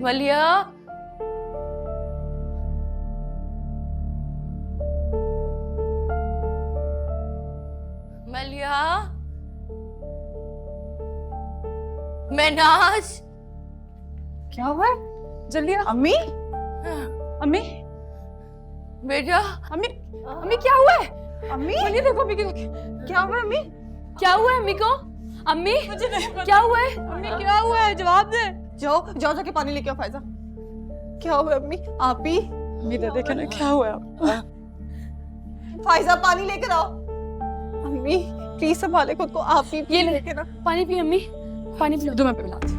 मलिया, मलिया, महनाज, क्या हुआ है? जल्दी आ। अम्मी, अम्मी, बेटा, अम्मी, अम्मी क्या हुआ है? अम्मी, अम्मी देखो, अम्मी क्या हुआ है? अम्मी, क्या हुआ है अम्मी को? अम्मी, मुझे नहीं पता। क्या हुआ है? अम्मी क्या हुआ है? जवाब दे। जाओ जाओ जाके पानी लेके आओ फायजा। क्या हुआ है अम्मी? आप ही अम्मी दे देखे ना क्या हुआ है? फायजा पानी लेकर आओ। अम्मी प्लीज संभाले खुद को, आप ही ये लेके ना। पानी पी अम्मी, पानी पी। दो मैं पिलाती हूँ।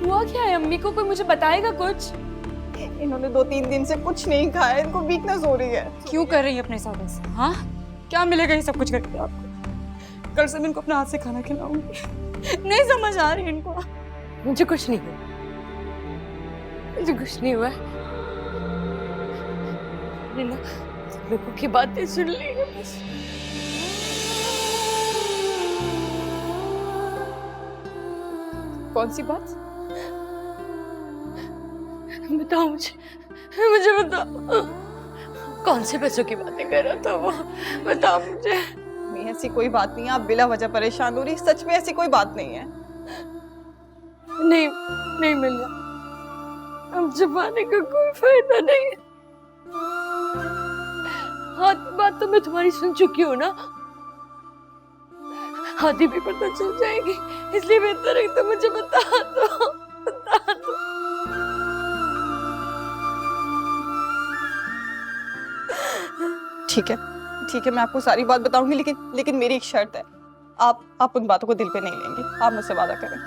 हुआ क्या है अम्मी को? कोई मुझे बताएगा कुछ? इन्होंने 2-3 दिन से कुछ नहीं खाया, इनको वीकनेस हो रही है। क्यों कर रही है अपने साथ ऐसा? हाँ, क्या मिलेगा ये सब कुछ करके आपको? कल से मैं इनको अपने हाथ से खाना खिलाऊंगी। नहीं समझ आ रही इनको। मुझे कुछ नहीं हुआ, मुझे कुछ नहीं हुआ। मैंने ना लोगों की बातें सुन ली है बस। कौन सी बात? बताओ मुझे बताओ, कौन से पैसों की बातें कर रहा था वो? बताओ मुझे। नहीं ऐसी कोई बात नहीं है, आप बिला वजह परेशान हो रही, सच में ऐसी कोई बात नहीं है। नहीं नहीं मिला, अब छुपाने का कोई फायदा नहीं है। आधी बात तो मैं तुम्हारी सुन चुकी हूँ ना, आधी भी पता चल जाएगी, इसलिए बेहतर है तो मुझे बता दो, बता दो। ठीक है, ठीक है, मैं आपको सारी बात बताऊंगी, लेकिन मेरी एक शर्त है। आप उन बातों को दिल पे नहीं लेंगे, आप मुझसे वादा करें।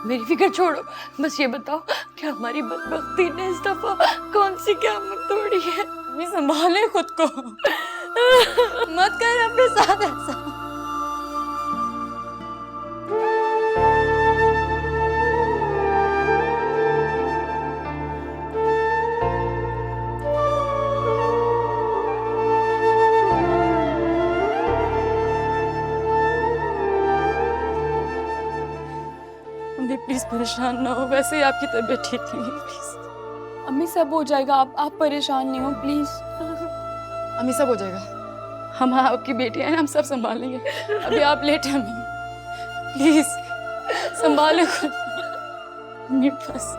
मेरी फिक्र छोड़ो, बस ये बताओ कि हमारी बदबख्ती ने इस दफा कौन सी क़यामत तोड़ी है? अम्मी संभाले खुद को। मत कर अपने साथ ऐसा। अम्मी प्लीज परेशान ना हो, वैसे ही आपकी तबीयत ठीक नहीं है, प्लीज। अम्मी सब हो जाएगा, आप परेशान नहीं हो प्लीज। अम्मी सब हो जाएगा, हम आपकी बेटी हैं, हम सब संभाल लेंगे। अभी आप लेट हैं अम्मी, प्लीज संभाले खुद अम्मी बस।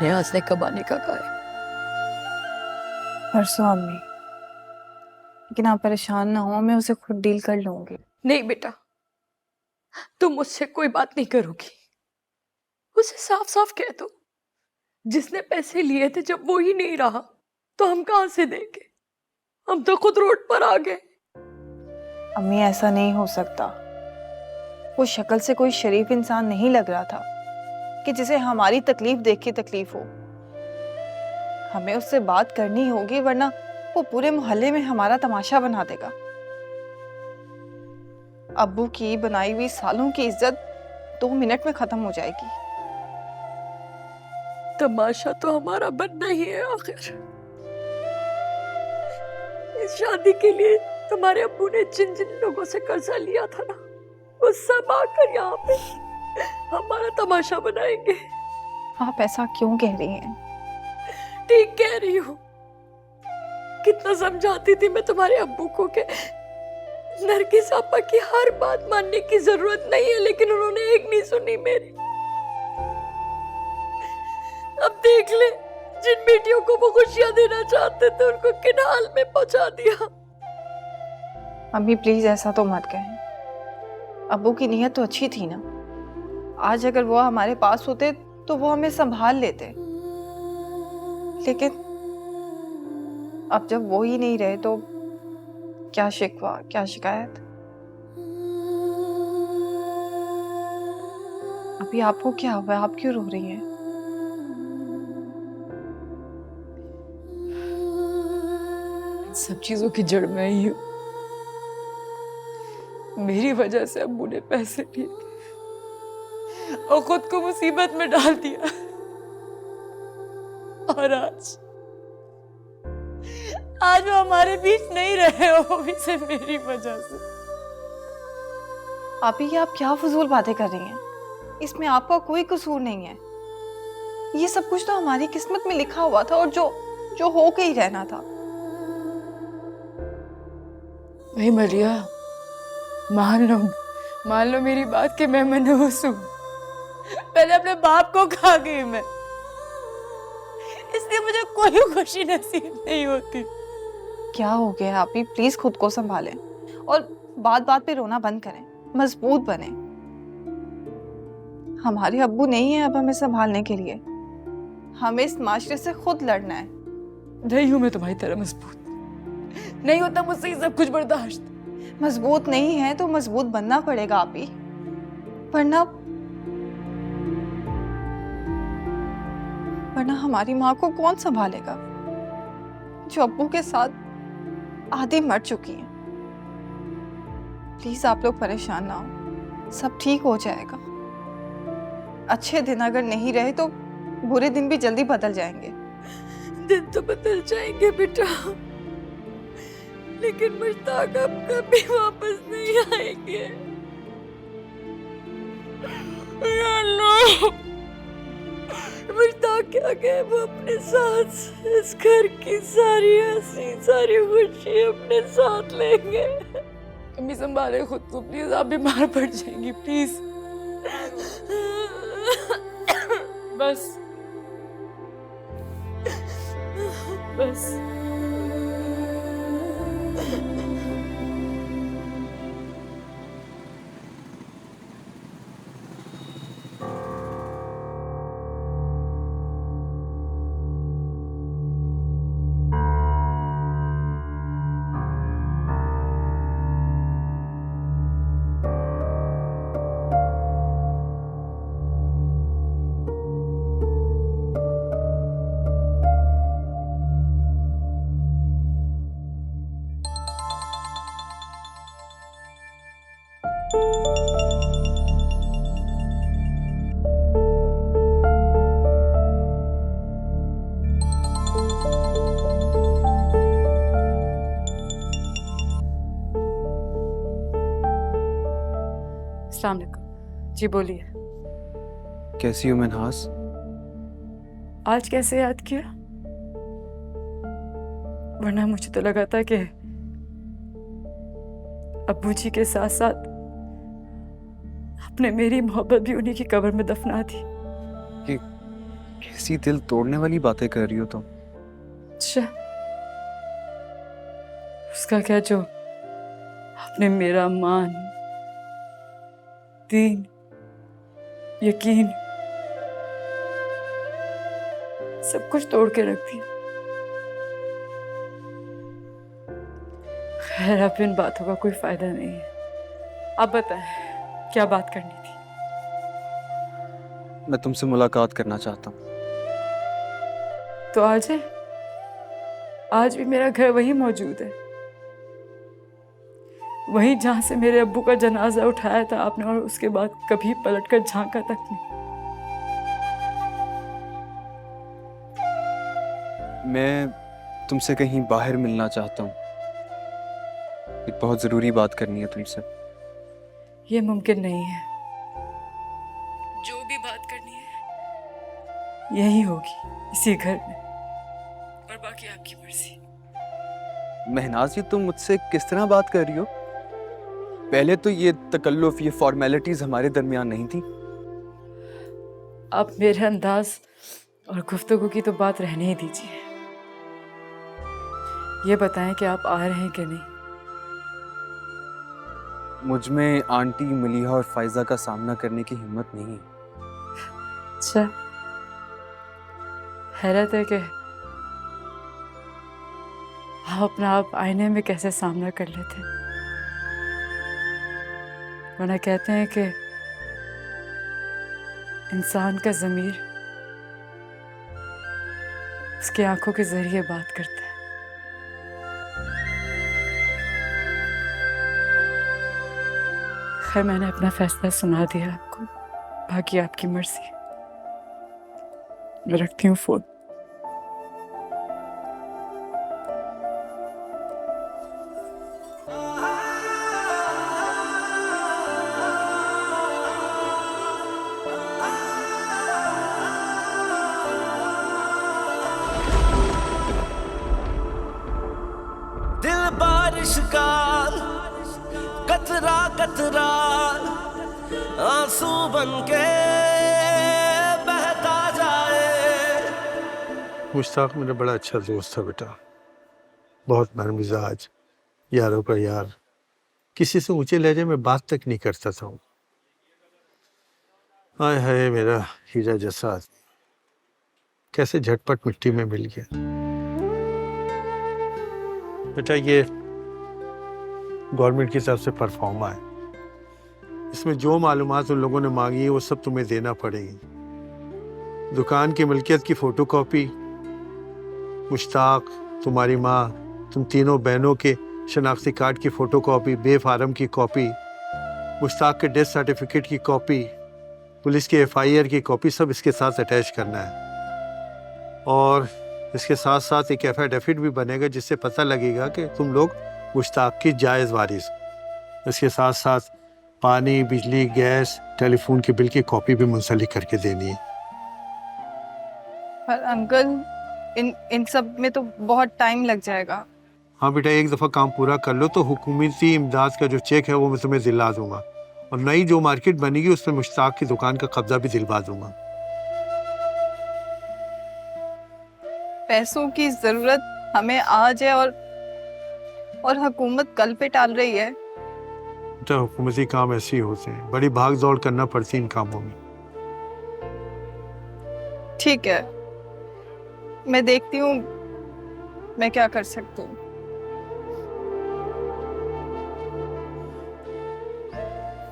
न्याज ने कब आने का कहा है? परसों अम्मी, लेकिन आप परेशान ना हो, मैं उसे खुद डील कर लूंगी। नहीं बेटा, तुम मुझसे कोई बात नहीं करोगी, उसे साफ साफ कह दो, जिसने पैसे लिए थे जब वो ही नहीं रहा तो हम कहां से देंगे? हम तो खुद रोड पर आ गए। अम्मी ऐसा नहीं हो सकता, वो शक्ल से कोई शरीफ इंसान नहीं लग रहा था कि जिसे हमारी तकलीफ देख के तकलीफ हो। हमें उससे बात करनी होगी, वरना वो पूरे मोहल्ले में हमारा तमाशा बना देगा। अब्बू की बनाई हुई सालों की इज्जत 2 मिनट में खत्म हो जाएगी। तमाशा तो हमारा बनना ही है आखिर। इस शादी के लिए तुम्हारे अब्बू ने जिन जिन लोगों से कर्जा लिया था ना, वो सब आकर यहाँ पे हमारा तमाशा बनाएंगे। आप ऐसा क्यों कह रही हैं? ठीक कह रही हूँ। कितना समझाती थी मैं तुम्हारे अब्बू को कि नरगिस आपा की हर बात मानने की जरूरत नहीं है, लेकिन उन्होंने एक नहीं सुनी मेरी। अब देख ले, जिन बेटियों को वो खुशियां देना चाहते थे उनको किन हाल में पहुंचा दिया। अम्मी प्लीज ऐसा तो मत कहें, अब्बू की नीयत तो अच्छी थी ना। आज अगर वो हमारे पास होते तो वो हमें संभाल लेते, लेकिन अब जब वो ही नहीं रहे तो क्या शिकवा, क्या शिकायत। अभी आपको क्या हुआ है? आप क्यों रो रही हैं? सब चीजों की जड़ मैं ही हूँ। मेरी वजह से अब्बू ने पैसे लिए और खुद को मुसीबत में डाल दिया, और आज आज वो हमारे बीच नहीं रहे, वो भी सिर्फ मेरी वजह से। ये आप क्या फजूल बातें कर रही हैं? इसमें आपका कोई कसूर नहीं है। ये सब कुछ तो हमारी किस्मत में लिखा हुआ था और जो हो के ही रहना था। भाई मलिया, मान लो मेरी बात कि मैं मनहूस हूँ। पहले अपने बाप को खा गई मैं, इसलिए मुझे कोई खुशी नसीब नहीं होती। क्या हो गया आप ही? प्लीज खुद को संभालें और बात बात पे रोना बंद करें, मजबूत बने। हमारे अब्बू नहीं है अब हमें संभालने के लिए, हमें इस माशरे से खुद लड़ना है। नहीं हूं मैं तुम्हारी तरह मजबूत, नहीं होता मुझसे ये सब कुछ बर्दाश्त। मजबूत नहीं है तो मजबूत बनना पड़ेगा आप ही, वरना हमारी माँ को कौन संभालेगा जो अब्बू के साथ आधी मर चुकी हैं। प्लीज आप लोग परेशान ना हो, सब ठीक हो जाएगा। अच्छे दिन अगर नहीं रहे तो बुरे दिन भी जल्दी बदल जाएंगे। दिन तो बदल जाएंगे बेटा, लेकिन मुश्ताक अब कभी वापस नहीं आएंगे। या अल्लाह, मुश्ताक क्या गए, वो अपने साथ इस घर की सारी हंसी सारी खुशी अपने साथ लेंगे। अम्मी संभाले खुद को प्लीज, आप बीमार पड़ जाएंगी प्लीज। बस बस अस्सलाम वालेकुम जी, बोलिए। कैसी हो मिन्हास? आज कैसे याद किया? वरना मुझे तो लगा था कि अब्बू जी के साथ साथ आपने मेरी मोहब्बत भी उन्हीं की कब्र में दफना दी। ये कैसी दिल तोड़ने वाली बातें कर रही हो तुम? अच्छा, उसका क्या जो आपने मेरा मान, दीन, यकीन सब कुछ तोड़ के रख दिया। खैर, अब इन बातों का कोई फायदा नहीं है। आप बताएं, क्या बात करनी थी? मैं तुमसे मुलाकात करना चाहता हूँ। तो आज है, आज भी मेरा घर वही मौजूद है, वहीं जहां से मेरे अब्बू का जनाजा उठाया था आपने, और उसके बाद कभी पलटकर झांका तक नहीं। मैं तुमसे कहीं बाहर मिलना चाहता हूँ, एक बहुत जरूरी बात करनी है तुमसे। ये मुमकिन नहीं है। जो भी बात करनी है यही होगी, इसी घर में, और बाकी आपकी मर्जी। महनाज, ये तुम मुझसे किस तरह बात कर रही हो? पहले तो ये तकल्लुफ, ये फॉर्मेलिटीज हमारे दरमियान नहीं थी। आप मेरे अंदाज और गुफ्तगू की तो बात रहने ही दीजिए। ये बताएं कि आप आ रहे हैं कि नहीं? मुझ में आंटी मलिहा और फायजा का सामना करने की हिम्मत नहीं है। अच्छा, हैरत है कि आप अपना आप आईने में कैसे सामना कर लेते हैं। वरना कहते हैं कि इंसान का ज़मीर उसकी आंखों के जरिए बात करता है। खैर, मैंने अपना फैसला सुना दिया आपको, बाकी आपकी मर्जी। मैं रखती हूँ फोन। बारिश का कतरा कतरा आंसू बनके बहता जाए। मुश्ताक मेरा बड़ा अच्छा दोस्त था बेटा, बहुत नरमिजाज, यारों का यार, किसी से ऊंचे लहजे में बात तक नहीं करता था। आय हाय मेरा हीरा जैसा आदमी कैसे झटपट मिट्टी में मिल गया। बेटा ये गवर्नमेंट की तरफ से परफॉर्मा है, इसमें जो मालूमात उन लोगों ने मांगी है वो सब तुम्हें देना पड़ेगी। दुकान की मिल्कियत की फोटोकॉपी, मुश्ताक, तुम्हारी माँ, तुम तीनों बहनों के शनाख्ती कार्ड की फोटोकॉपी, बे फार्म की कॉपी, मुश्ताक के डेथ सर्टिफिकेट की कॉपी, पुलिस के FIR की कॉपी, सब इसके साथ अटैच करना है। और इसके साथ साथ एक एफिडेविट भी बनेगा जिससे पता लगेगा कि तुम लोग मुश्ताक की जायज़ वारिस। इसके साथ साथ पानी, बिजली, गैस, टेलीफोन के बिल की कॉपी भी मुंसलिक करके देनी है। पर अंकल इन सब में तो बहुत टाइम लग जाएगा। हाँ बेटा, एक दफ़ा काम पूरा कर लो तो हुकूमती इमदाद का जो चेक है वो मैं तुम्हें दिला दूंगा, और नई जो मार्केट बनेगी उस पर मुश्ताक की दुकान का कब्जा भी दिलवा दूंगा। पैसों की जरूरत हमें आज है और हुकूमत कल पे टाल रही है। बेटा हुकूमती काम ऐसे ही होते हैं, बड़ी भाग दौड़ करना पड़ती है इन कामों में। ठीक है, मैं देखती हूँ मैं क्या कर सकती हूँ।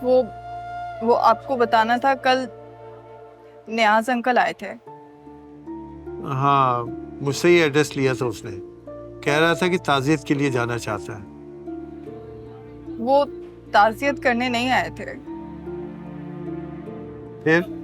वो आपको बताना था, कल नियाज अंकल आए थे। हाँ, मुझसे ही एड्रेस लिया था उसने, कह रहा था कि ताज़ियत के लिए जाना चाहता है। वो ताज़ियत करने नहीं आए थे। फिर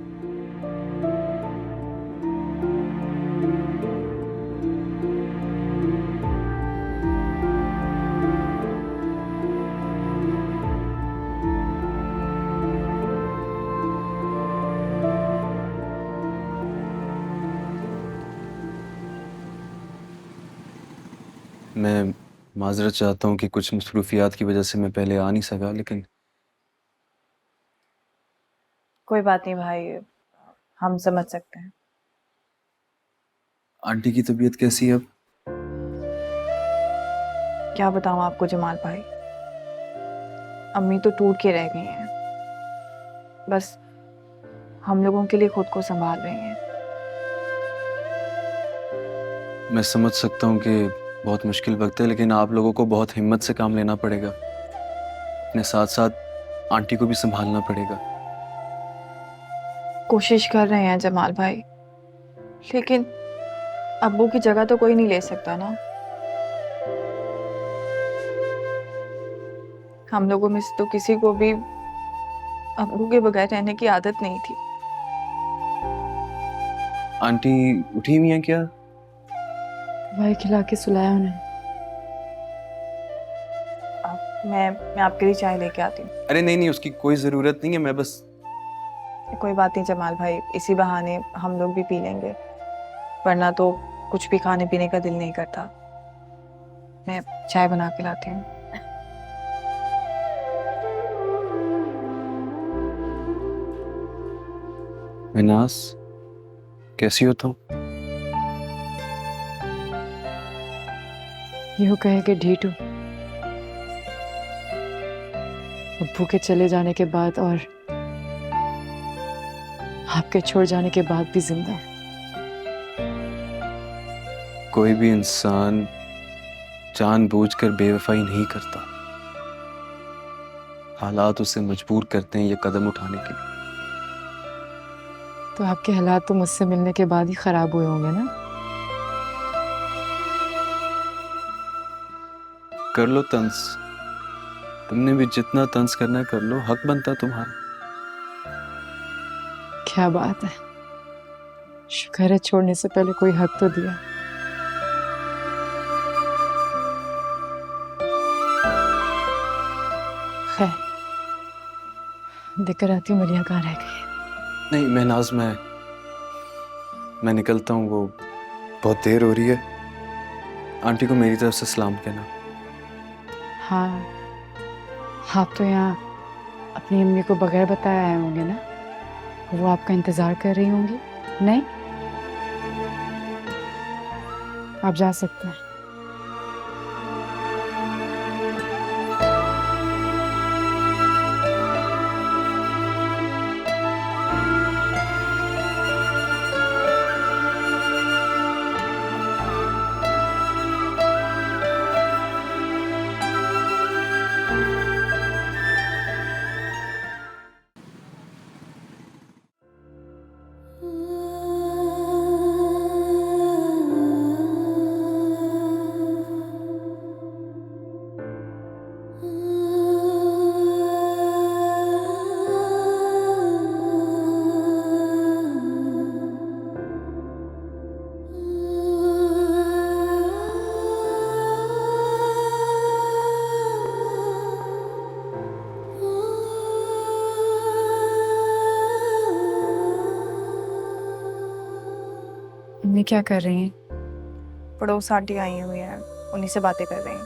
मैं माजरत चाहता हूँ कि कुछ मसरूफियात की वजह से मैं पहले आ नहीं सका, लेकिन कोई बात नहीं भाई, हम समझ सकते हैं। आंटी की तबीयत कैसी है अब? क्या बताऊं आपको जमाल भाई, अम्मी तो टूट के रह गई हैं, बस हम लोगों के लिए खुद को संभाल रही हैं। मैं समझ सकता हूँ कि बहुत मुश्किल वक्त है, लेकिन आप लोगों को बहुत हिम्मत से काम लेना पड़ेगा। अपने साथ साथ आंटी को भी संभालना पड़ेगा। कोशिश कर रहे हैं जमाल भाई, लेकिन अब्बू की जगह तो कोई नहीं ले सकता ना। हम लोगों में से तो किसी को भी अब्बू के बगैर रहने की आदत नहीं थी। आंटी उठी हुई हैं क्या? दवाई खिला के सुलाया उन्हें। मैं आपके लिए चाय लेके आती हूँ। अरे नहीं नहीं, उसकी कोई ज़रूरत नहीं है, मैं बस। कोई बात नहीं जमाल भाई, इसी बहाने हम लोग भी पी लेंगे, वरना तो कुछ भी खाने पीने का दिल नहीं करता। मैं चाय बना के लाती हूँ। महनाज, कैसी हो तुम? यूं कहे कि ढीठ हूँ। अब्बू के चले जाने के बाद और आपके छोड़ जाने के बाद भी जिंदा हूं। कोई भी इंसान जानबूझकर बेवफाई नहीं करता, हालात उसे मजबूर करते हैं ये कदम उठाने के लिए। तो आपके हालात तो मुझसे मिलने के बाद ही खराब हुए होंगे ना? कर लो तंज, तुमने भी जितना तंज करना है कर लो, हक बनता तुम्हारा। क्या बात है, शुक्र है छोड़ने से पहले कोई हक तो दिया। खैर, देकर आती हूँ मरिया कहाँ रह गई है। नहीं महनाज, मैं निकलता हूँ, वो बहुत देर हो रही है। आंटी को मेरी तरफ से सलाम कहना। हाँ, आप तो यहाँ अपनी अम्मी को बगैर बताए आए होंगे ना? वो आपका इंतजार कर रही होंगी, नहीं? आप जा सकते हैं। अम्मी क्या कर रही हैं? पड़ोस आंटी आई हुई है, उन्हीं से बातें कर रही हैं।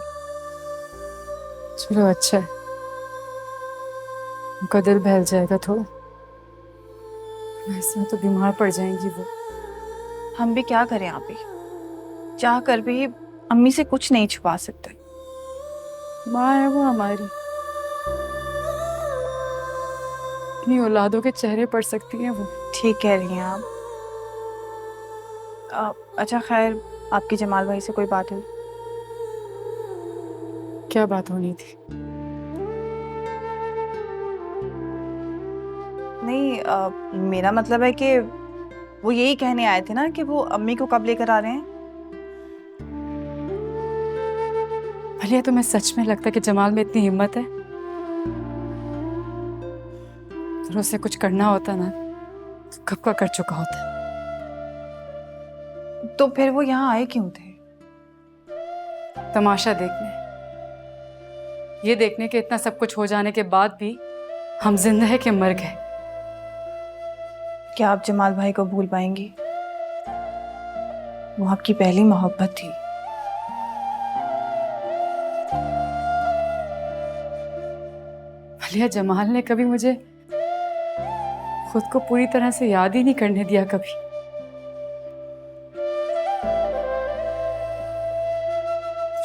चलो अच्छा है, उनका दिल बहल जाएगा थोड़ा, ऐसा तो बीमार पड़ जाएंगी वो। हम भी क्या करें आप ही, चाह कर भी अम्मी से कुछ नहीं छुपा सकते। माँ है वो हमारी, अपनी औलादों के चेहरे पढ़ सकती हैं वो। ठीक कह रही हैं आप। अच्छा खैर, आपकी जमाल भाई से कोई बात हुई? क्या बात होनी थी? नहीं, मेरा मतलब है कि वो यही कहने आए थे ना कि वो अम्मी को कब लेकर आ रहे हैं। भलिया तुम्हें सच में लगता है कि जमाल में इतनी हिम्मत है? अगर उसे कुछ करना होता ना तो कब का कर चुका होता। तो फिर वो यहाँ आए क्यों थे? तमाशा देखने, ये देखने के इतना सब कुछ हो जाने के बाद भी हम जिंदा है कि मर गए। क्या आप जमाल भाई को भूल पाएंगी? वो आपकी पहली मोहब्बत थी। भलिया जमाल ने कभी मुझे खुद को पूरी तरह से याद ही नहीं करने दिया कभी।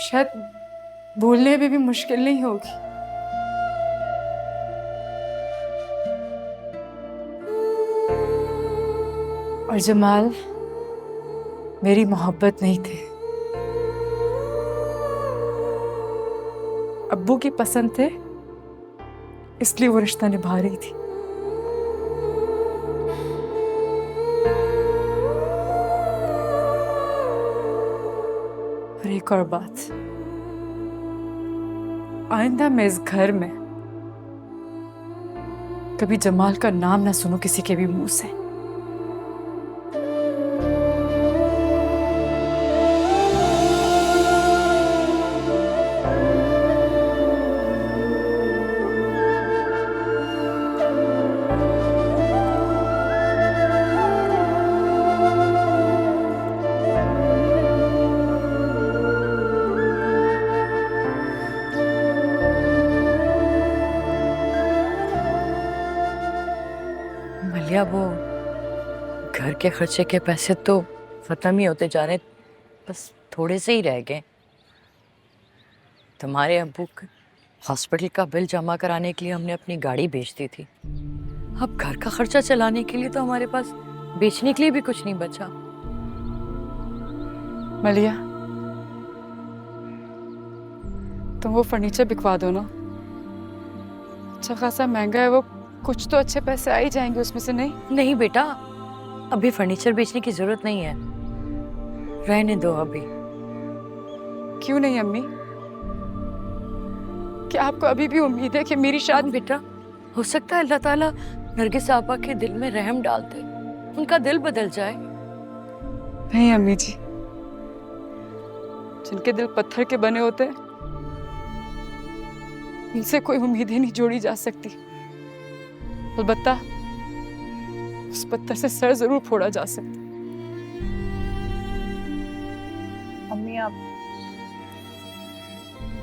शायद भूलने में भी मुश्किल नहीं होगी। और जमाल मेरी मोहब्बत नहीं थे, अब्बू की पसंद थे, इसलिए वो रिश्ता निभा रही थी। और एक और बात, आइंदा मैं इस घर में कभी जमाल का नाम ना सुनूं किसी के भी मुंह से। मलिया, वो घर के खर्चे के पैसे तो खत्म ही होते जा रहे, बस थोड़े से ही रह गए। तुम्हारे अब्बू के हॉस्पिटल का बिल जमा कराने के लिए हमने अपनी गाड़ी बेच दी थी। अब घर का खर्चा चलाने के लिए तो हमारे पास बेचने के लिए भी कुछ नहीं बचा। मलिया, तुम वो फर्नीचर बिकवा दो ना, अच्छा खासा महंगा है वो, कुछ तो अच्छे पैसे आ ही जाएंगे उसमें से। नहीं नहीं बेटा, अभी फर्नीचर बेचने की जरूरत नहीं है, रहने दो अभी। क्यों नहीं अम्मी? क्या आपको अभी भी उम्मीद है कि मेरी शादी? बेटा, हो सकता है अल्लाह ताला नरगिस आपा के दिल में रहम डाल दे, उनका दिल बदल जाए। नहीं अम्मी जी, जिनके दिल पत्थर के बने होते हैं उनसे कोई उम्मीद ही नहीं जोड़ी जा सकती। अलबत्ता उस पत्थर से सर जरूर फोड़ा जा सकता। अम्मी, आप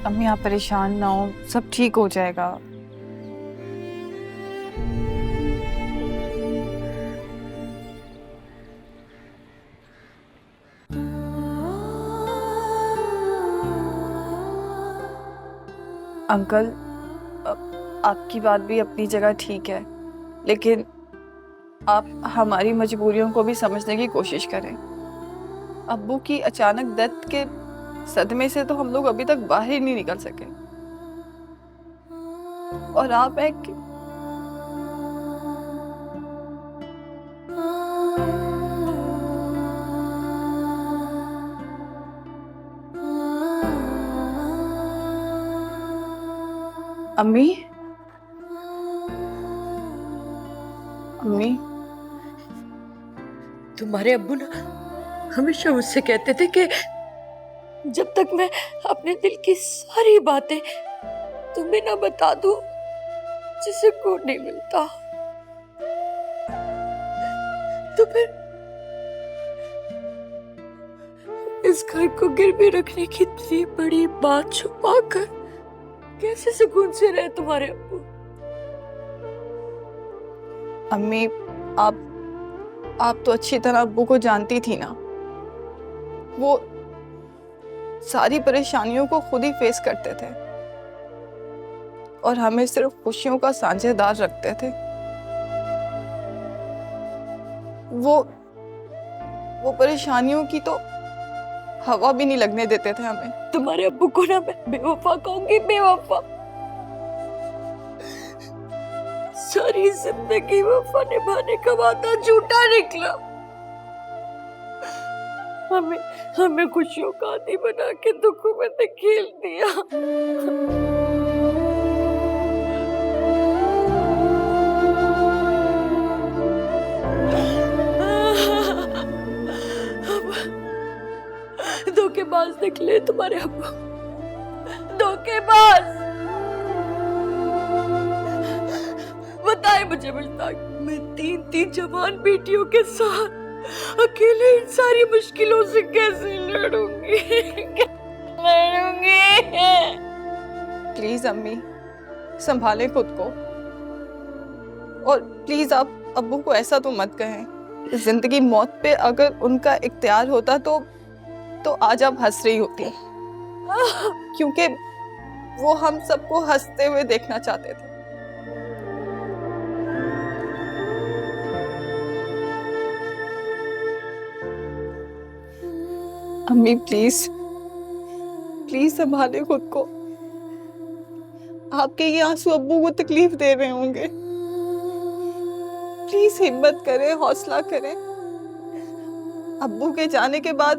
अम्मी आप परेशान ना हो, सब ठीक हो जाएगा। अंकल, आपकी बात भी अपनी जगह ठीक है, लेकिन आप हमारी मजबूरियों को भी समझने की कोशिश करें। अब्बू की अचानक डेथ के सदमे से तो हम लोग अभी तक बाहर ही नहीं निकल सके, और आप एक अम्मी, अम्मी, तुम्हारे अब्बू ना हमेशा मुझसे कहते थे कि जब तक मैं अपने दिल की सारी बातें तुम्हें ना बता दूं, जिसे को नहीं मिलता, तो फिर इस घर को गिरवी रखने की इतनी बड़ी बात छुपा कर कैसे सुकून से रहे तुम्हारे अब्बू? अम्मी, आप तो अच्छी तरह अब्बू को जानती थी ना। वो सारी परेशानियों को खुद ही फेस करते थे और हमें सिर्फ खुशियों का साझेदार रखते थे। वो परेशानियों की तो हवा भी नहीं लगने देते थे हमें। तुम्हारे अब्बू को ना मैं बेवफा कहूंगी, बेवफा। सारी जिंदगी वफा निभाने का वादा झूठा निकला। हमें खुशियों का आदी बना के दुखों में धकेल दिया। धोखेबाज निकले तुम्हारे अब्बू, धोखेबाज। बताए मुझे मुश्ताक, मैं तीन जवान बेटियों के साथ अकेले इन सारी मुश्किलों से कैसे लड़ूंगी? प्लीज अम्मी, संभालें खुद को, और प्लीज आप अब्बू को ऐसा तो मत कहें। जिंदगी मौत पे अगर उनका इख्तियार होता तो आज आप हंस रही होती, क्योंकि वो हम सबको हंसते हुए देखना चाहते थे। अम्मी प्लीज संभाले खुद को। आपके ये आंसू अब्बू को तकलीफ दे रहे होंगे। प्लीज हिम्मत करें, हौसला करें। अब्बू के जाने के बाद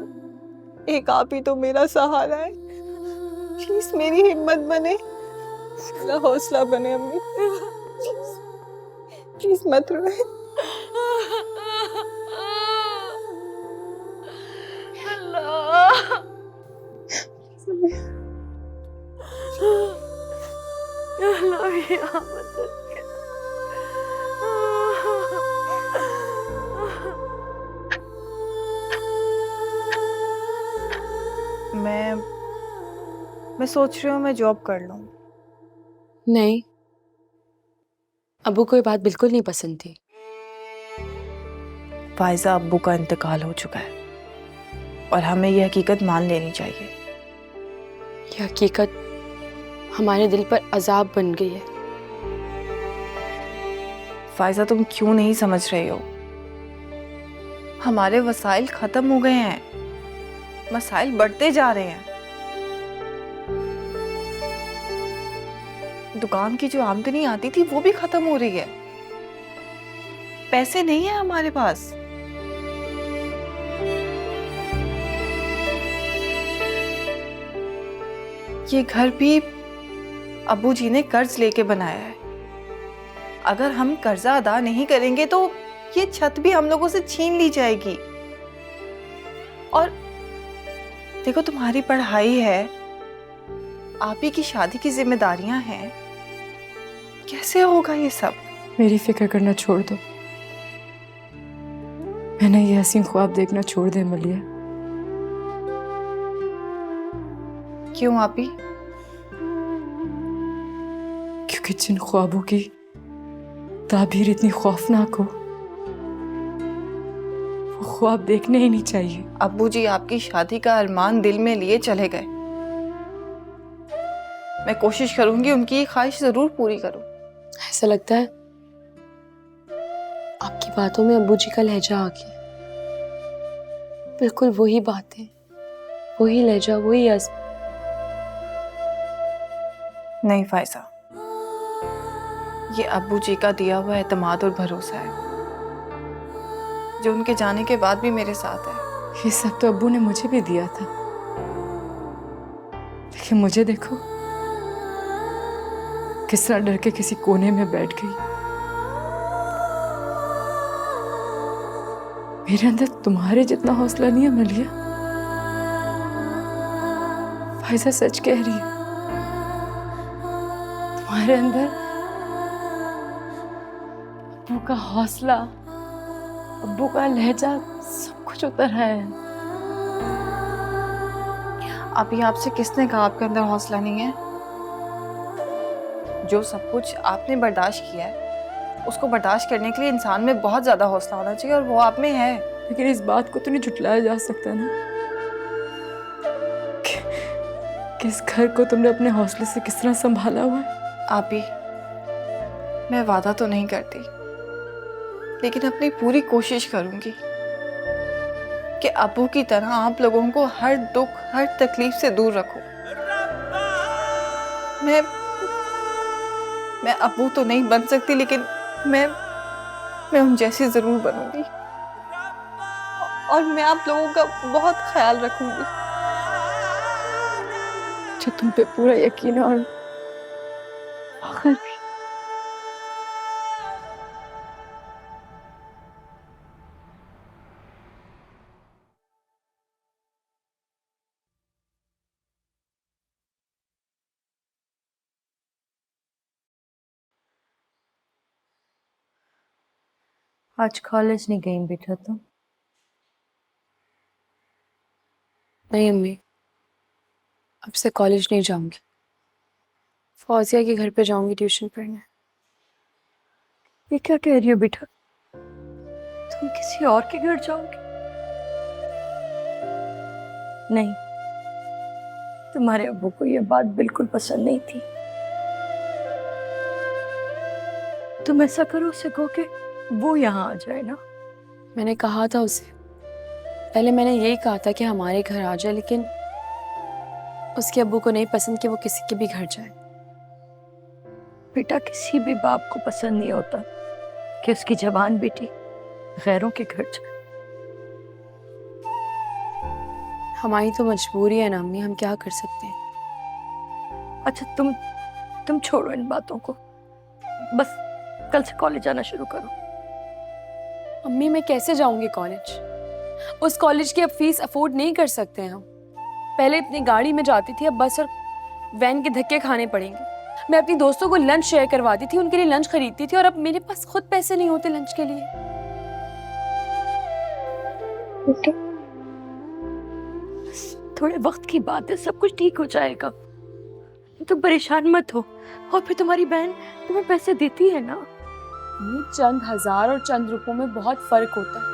एक आप ही तो मेरा सहारा है। प्लीज मेरी हिम्मत बने, मेरा हौसला बने अम्मी। प्लीज मत रोए। मैं सोच रही हूँ मैं जॉब कर लूँ। नहीं, अब्बू को ये बात बिल्कुल नहीं पसंद थी। फायजा, अब्बू का इंतकाल हो चुका है और हमें यह हकीकत मान लेनी चाहिए। यह हकीकत हमारे दिल पर अजाब बन गई है। फायजा, तुम क्यों नहीं समझ रही हो? हमारे वसाइल खत्म हो गए हैं, मसाइल बढ़ते जा रहे हैं। दुकान की जो आमदनी आती थी वो भी खत्म हो रही है। पैसे नहीं है हमारे पास। ये घर भी अब्बू जी ने कर्ज लेके बनाया है। अगर हम कर्जा अदा नहीं करेंगे तो ये छत भी हम लोगों से छीन ली जाएगी। और देखो, तुम्हारी पढ़ाई है, आप ही की शादी की जिम्मेदारियां हैं। कैसे होगा ये सब? मेरी फिक्र करना छोड़ दो। मैंने ये हसीन ख्वाब देखना छोड़ दे मलिया। क्यों आप ही? क्योंकि जिन ख्वाबों की ताबीर इतनी खौफनाक हो वो ख्वाब देखने ही नहीं चाहिए। अब्बू जी आपकी शादी का अरमान दिल में लिए चले गए। मैं कोशिश करूंगी उनकी ये ख्वाहिश जरूर पूरी करूं। ऐसा लगता है आपकी बातों में अब्बू जी का लहजा आ गया। बिल्कुल वही बातें, वही लहजा, वही अज़्म। नहीं फायजा, ये अब्बू जी का दिया हुआ एतमाद और भरोसा है जो उनके जाने के बाद भी मेरे साथ है। ये सब तो अब्बू ने मुझे भी दिया था, लेकिन मुझे देखो किस तरह डर के किसी कोने में बैठ गई। मेरे अंदर तुम्हारे जितना हौसला नहीं है मलिया। फायजा सच कह रही है, तुम्हारे अंदर अब्बू का हौसला, अब्बू का लहजा, सब कुछ उतर है। अभी आपसे किसने कहा आपके अंदर हौसला नहीं है? जो सब कुछ आपने बर्दाश्त किया है उसको बर्दाश्त करने के लिए इंसान में बहुत ज्यादा हौसला होना चाहिए और वो आप में है। लेकिन इस बात को तो नहीं झुटलाया जा सकता ना कि इस घर को तुमने अपने हौसले से किस तरह संभाला हुआ है। आप ही, मैं वादा तो नहीं करती लेकिन अपनी पूरी कोशिश करूंगी कि अब्बू की तरह आप लोगों को हर दुख हर तकलीफ से दूर रखूं। मैं अब्बू तो नहीं बन सकती लेकिन मैं उन जैसी जरूर बनूंगी और मैं आप लोगों का बहुत ख्याल रखूंगी। जो तुम पे पूरा यकीन है और फख्र भी। आज कॉलेज नहीं गई बेटा तुम? नहीं अम्मी, अब से कॉलेज नहीं जाऊंगी। फौजिया के घर पे जाऊंगी ट्यूशन पढ़ने। ये क्या कह रही हो बेटा? तुम किसी और के घर जाओगे? नहीं, तुम्हारे अब्बू को ये बात बिल्कुल पसंद नहीं थी। तुम ऐसा करो, उसे कहो कि वो यहाँ आ जाए ना। मैंने कहा था उसे, पहले मैंने यही कहा था कि हमारे घर आ जाए, लेकिन उसके अब्बू को नहीं पसंद कि वो किसी के भी घर जाए। बेटा, किसी भी बाप को पसंद नहीं होता कि उसकी जवान बेटी गैरों के घर जाए। हमारी तो मजबूरी है ना अम्मी, हम क्या कर सकते हैं। अच्छा तुम छोड़ो इन बातों को, बस कल से कॉलेज जाना शुरू करो। अम्मी मैं कैसे जाऊंगी कॉलेज? उस कॉलेज की अब फीस अफोर्ड नहीं कर सकते हैं हम। पहले अपनी गाड़ी में जाती थी, अब बस और वैन के धक्के खाने पड़ेंगे। मैं अपनी दोस्तों को लंच शेयर करवाती थी, उनके लिए लंच खरीदती थी, और अब मेरे पास खुद पैसे नहीं होते लंच के लिए। थोड़े वक्त की बात है, सब कुछ ठीक हो जाएगा। तुम परेशान मत हो। और फिर तुम्हारी बहन तुम्हें पैसे देती है ना। अम्मी, चंद हजार और चंद रुपयों में बहुत फर्क होता है,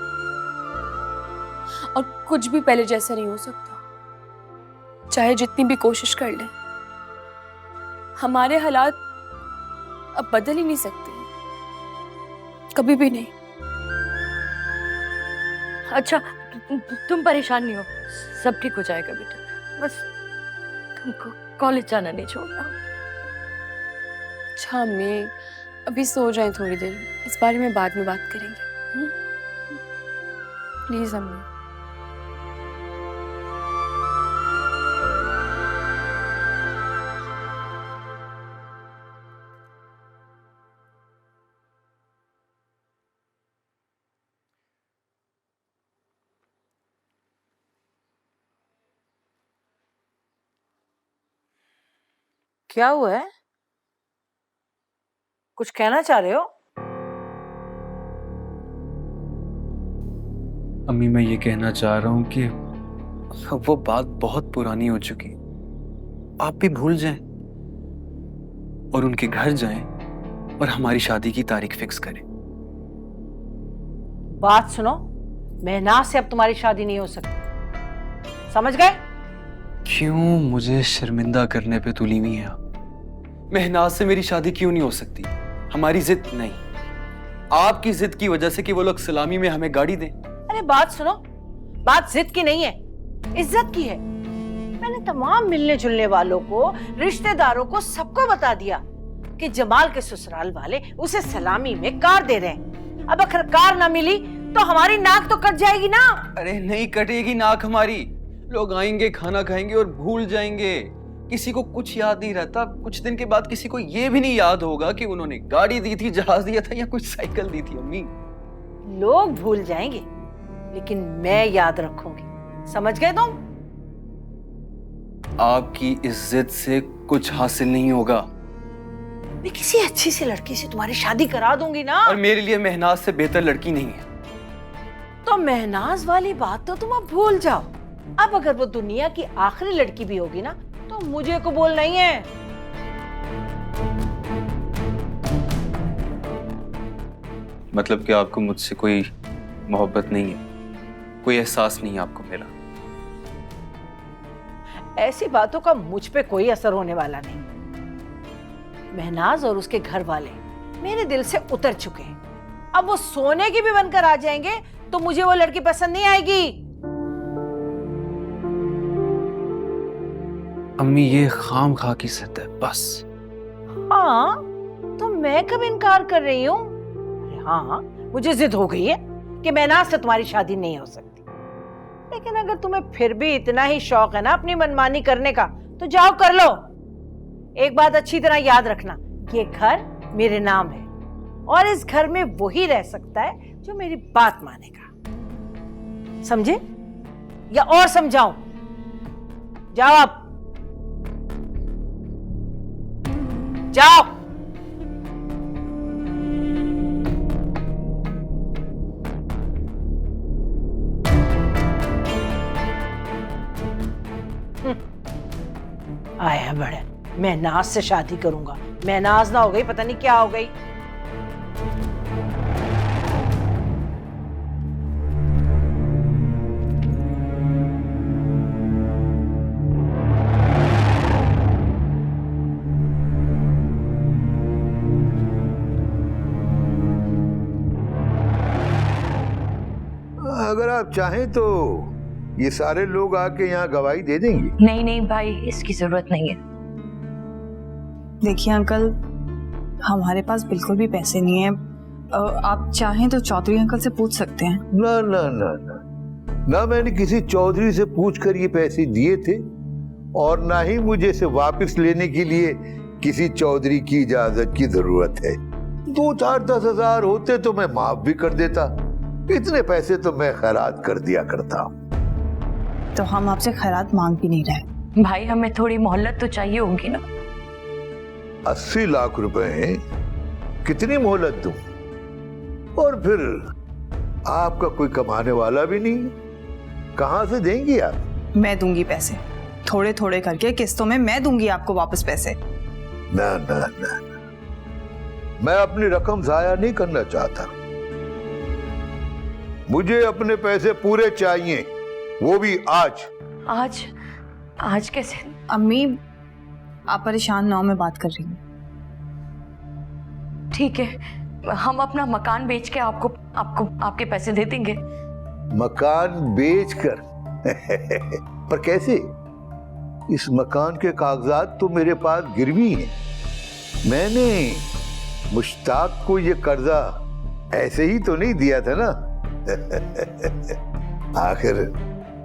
और कुछ भी पहले जैसा नहीं हो सकता, चाहे जितनी भी कोशिश कर लें। हमारे हालात अब बदल ही नहीं सकते, कभी भी नहीं। अच्छा तुम परेशान नहीं हो, सब ठीक हो जाएगा बेटा। बस तुमको कॉलेज जाना नहीं छोड़ना। अच्छा अम्मी, अभी सो जाएं थोड़ी देर, इस बारे में बाद में बात करेंगे। प्लीज अम्मी। क्या हुआ है? कुछ कहना चाह रहे हो? अम्मी, मैं ये कहना चाह रहा हूँ कि वो बात बहुत पुरानी हो चुकी, आप भी भूल जाएं। और उनके घर जाएं और हमारी शादी की तारीख फिक्स करें। बात सुनो, महनाज से अब तुम्हारी शादी नहीं हो सकती, समझ गए? क्यों मुझे शर्मिंदा करने पे तुली हुई है आप? महनाज से मेरी शादी क्यों नहीं हो सकती? हमारी जिद नहीं, आपकी जिद की वजह से कि वो लोग सलामी में हमें गाड़ी दें। अरे बात सुनो, बात जिद की नहीं है, इज्जत की है। मैंने तमाम मिलने जुलने वालों को, रिश्तेदारों को, सबको बता दिया कि जमाल के ससुराल वाले उसे सलामी में कार दे रहे हैं। अब अगर कार ना मिली तो हमारी नाक तो कट जाएगी ना। अरे नहीं कटेगी नाक हमारी। लोग आएंगे, खाना खाएंगे और भूल जाएंगे। किसी को कुछ याद नहीं रहता। कुछ दिन के बाद किसी को ये भी नहीं याद होगा कि उन्होंने गाड़ी दी थी, जहाज दिया था या कुछ साइकिल दी थी। अम्मी, लोग भूल जाएंगे लेकिन मैं याद रखूंगी, समझ गए तुम? आपकी इज्जत से कुछ हासिल नहीं होगा। मैं किसी अच्छी सी लड़की से तुम्हारी शादी करा दूंगी ना। और मेरे लिए महनाज से बेहतर लड़की नहीं है। तो महनाज वाली बात तो तुम अब भूल जाओ। अब अगर वो दुनिया की आखिरी लड़की भी होगी ना तो मुझे कबूल नहीं है। मतलब कि आपको मुझसे कोई मोहब्बत नहीं है, कोई एहसास नहीं है आपको मेरा? ऐसी बातों का मुझ पे कोई असर होने वाला नहीं। महनाज और उसके घर वाले मेरे दिल से उतर चुके हैं। अब वो सोने की भी बनकर आ जाएंगे तो मुझे वो लड़की पसंद नहीं आएगी। अम्मी, ये खाम खा की जिद है बस। हाँ, तो मैं कब इनकार कर रही हूँ? हाँ, मुझे जिद हो गई है कि महनाज से तुम्हारी शादी नहीं हो सकती। लेकिन अगर तुम्हें फिर भी इतना ही शौक है ना अपनी मनमानी करने का, तो जाओ कर लो। एक बात अच्छी तरह याद रखना कि ये घर मेरे नाम है और इस घर में वही रह सकता है जो मेरी बात मानेगा, समझे? या और समझाऊं? जाओ आप, जाओ। आया बड़े, महनाज से शादी करूंगा। महनाज ना हो गई, पता नहीं क्या हो गई। अगर आप चाहें तो ये सारे लोग आके यहाँ गवाही दे देंगे। नहीं नहीं भाई, इसकी जरूरत नहीं है। देखिए अंकल, हमारे पास बिल्कुल भी पैसे नहीं है। आप चाहें तो चौधरी अंकल से पूछ सकते हैं। ना ना ना ना ना, मैंने किसी चौधरी से पूछकर ये पैसे दिए थे और ना ही मुझे इसे वापस लेने के लिए किसी चौधरी की इजाजत की जरूरत है। 2-4-10 हजार होते तो मैं माफ भी कर देता। इतने पैसे तो मैं खैरात कर दिया करता। तो हम आपसे खैरात मांग भी नहीं रहे। भाई, हमें थोड़ी मोहलत तो चाहिए होगी ना। 80 लाख रुपए हैं, कितनी मोहलत दूं? और फिर आपका कोई कमाने वाला भी नहीं, कहां से देंगी आप? मैं दूंगी पैसे, थोड़े थोड़े करके किस्तों में मैं दूंगी आपको वापस पैसे। ना ना ना, मैं अपनी रकम जाया नहीं करना चाहता। मुझे अपने पैसे पूरे चाहिए, वो भी आज। आज? आज कैसे? अम्मी, आप परेशान ना हो, मैं बात कर रही हूँ। ठीक है, हम अपना मकान बेच के आपको आपको आपके पैसे दे देंगे। मकान बेचकर? पर कैसे? इस मकान के कागजात तो मेरे पास गिरवी हैं। मैंने मुश्ताक को ये कर्जा ऐसे ही तो नहीं दिया था ना। आखिर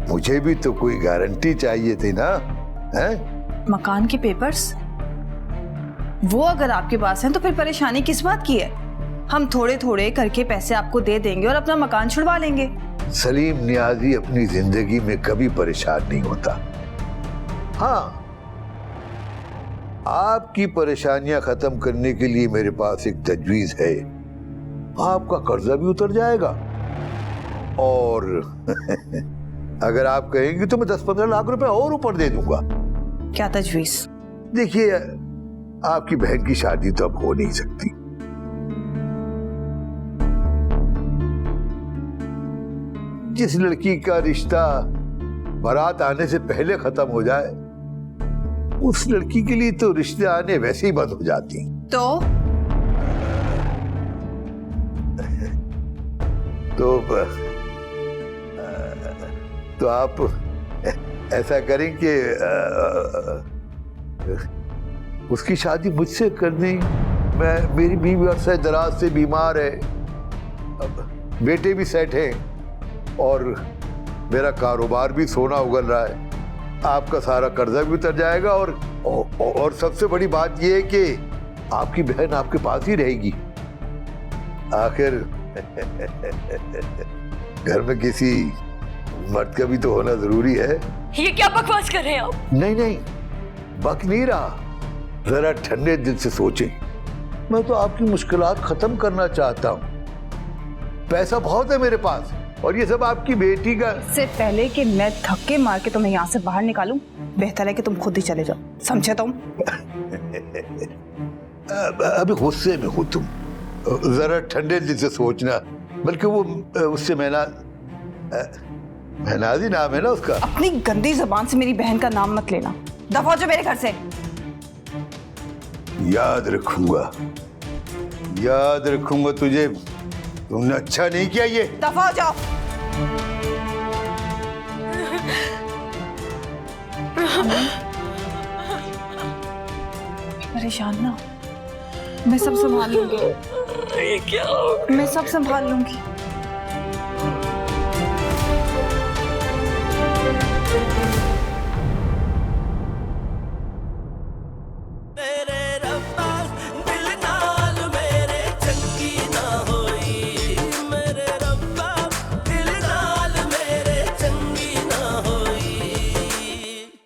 मुझे भी तो कोई गारंटी चाहिए थी ना, हैं? मकान के पेपर्स वो अगर आपके पास हैं तो फिर परेशानी किस बात की है? हम थोड़े थोड़े करके पैसे आपको दे देंगे और अपना मकान छुड़वा लेंगे। सलीम नियाजी अपनी जिंदगी में कभी परेशान नहीं होता। हाँ, आपकी परेशानियां खत्म करने के लिए मेरे पास एक तजवीज है। आपका कर्जा भी उतर जाएगा और अगर आप कहेंगे तो मैं 10-15 लाख रुपए और ऊपर दे दूंगा। क्या तजवीज? देखिए, आपकी बहन की शादी तो अब हो नहीं सकती। जिस लड़की का रिश्ता बारात आने से पहले खत्म हो जाए, उस लड़की के लिए तो रिश्ते आने वैसे ही बंद हो जाती हैं। तो आप ऐसा करें कि उसकी शादी मुझसे कर दें। मेरी बीवी अरसे दराज से बीमार है, बेटे भी सेट हैं और मेरा कारोबार भी सोना उगल रहा है। आपका सारा कर्जा भी उतर जाएगा और सबसे बड़ी बात यह है कि आपकी बहन आपके पास ही रहेगी। आखिर घर में किसी मर्द का भी तो होना जरूरी है। ये क्या बकवास कर रहे हैं आप? नहीं, बक नहीं रहा। जरा ठंडे दिल से सोचें। मैं तो आपकी मुश्किलात खत्म करना चाहता हूँ। पैसा बहुत है मेरे पास और ये सब आपकी बेटी का। इससे पहले कि मैं धक्के मार के तुम्हें यहाँ से बाहर निकालूं, बेहतर है कि तुम खुद ही चले जाओ, समझे तुम? अभी गुस्से में हो तुम। जरा ठंडे दिल से सोचना। बल्कि वो उससे महनाजी नाम है ना उसका। अपनी गंदी जुबान से मेरी बहन का नाम मत लेना। दफा हो जाओ मेरे घर से। याद रखूंगा तुझे। तुमने अच्छा नहीं किया ये। दफा हो जाओ। परेशान ना, मैं सब संभाल लूंगी। ये क्या? मैं सब संभाल लूंगी।